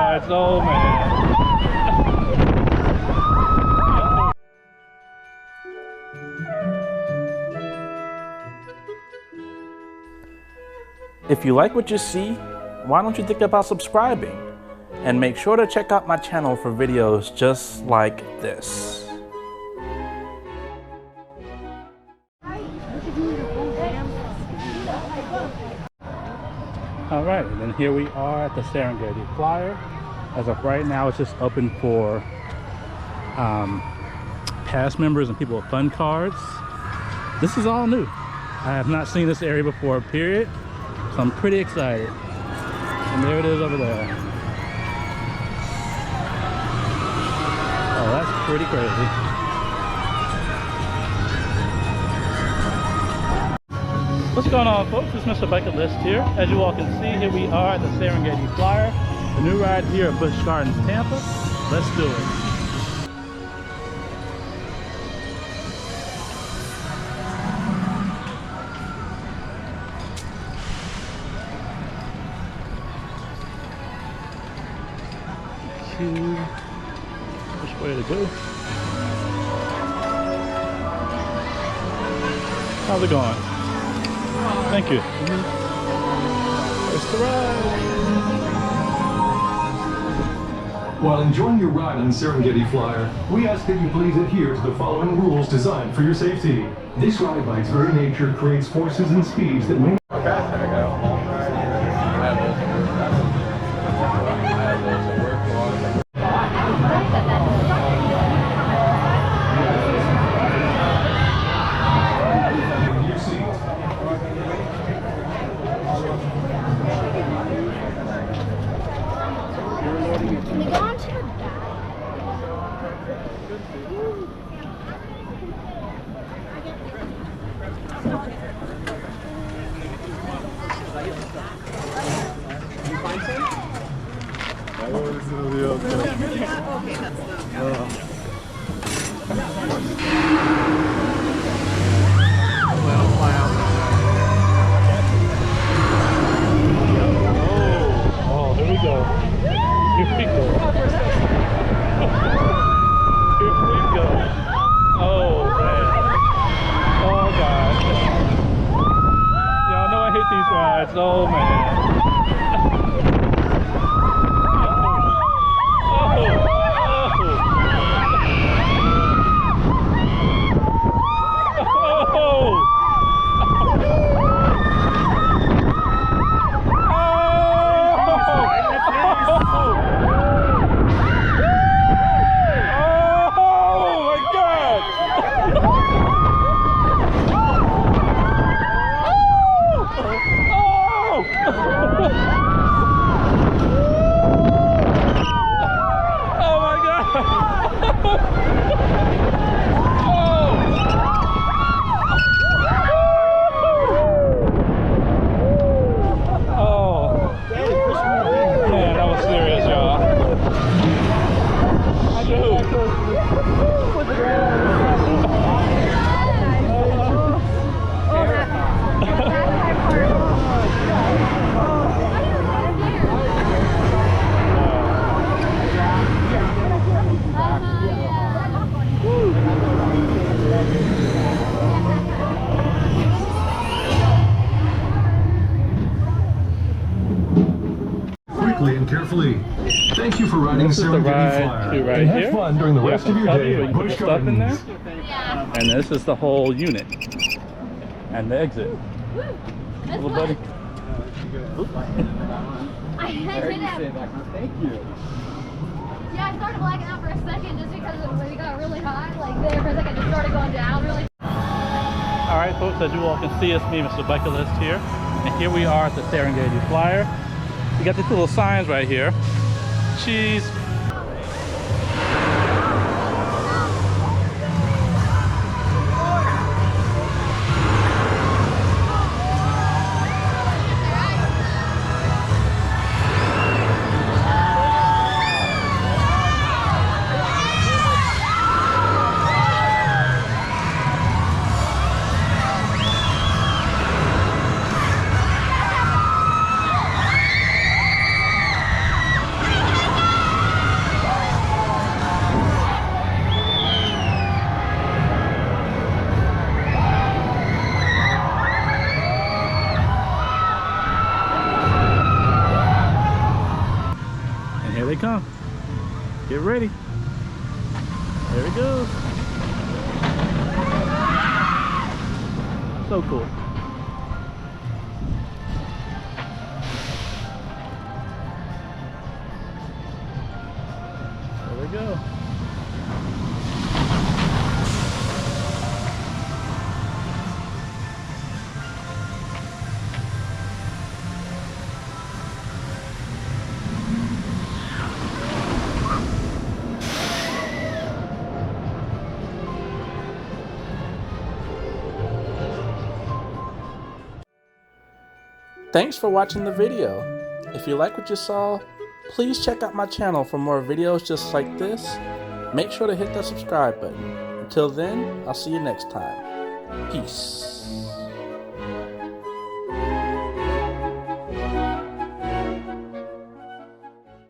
rides. Oh man. If you like what you see, why don't you think about subscribing? And make sure to check out my channel for videos just like this. Alright, and then here we are at the Serengeti Flyer. As of right now, it's just open for past members and people with fun cards. This is all new. I have not seen this area before, period. So I'm pretty excited. And there it is over there. Oh, that's pretty crazy. What's going on, folks? It's Mr. Bucket List here. As you all can see, here we are at the Serengeti Flyer. The new ride here at BUSCH Gardens, Tampa. Let's do it. Which way to go? How's it going? Thank you. It's the ride. While enjoying your ride on the Serengeti Flyer, we ask that you please adhere to the following rules designed for your safety. This ride, by its very nature, creates forces and speeds that may... Oh man. And carefully. Thank you for riding the Serengeti Flyer. Right and here. have fun during the rest of your day at BUSCH Stuff in there. Yeah. And this is the whole unit. And the exit. Little buddy. I did have. Thank you. Yeah, I started blacking out for a second just because we got really high. Like there for a second, it started going down really. Alright folks, as you all can see, it's me, Mr. Bucket List here. And here we are at the Serengeti Flyer. We got these little signs right here. Cheese. Here they come. Get ready. There it goes. So cool. There we go. Thanks for watching the video. If you like what you saw, please check out my channel for more videos just like this. Make sure to hit that subscribe button. Until then, I'll see you next time. Peace.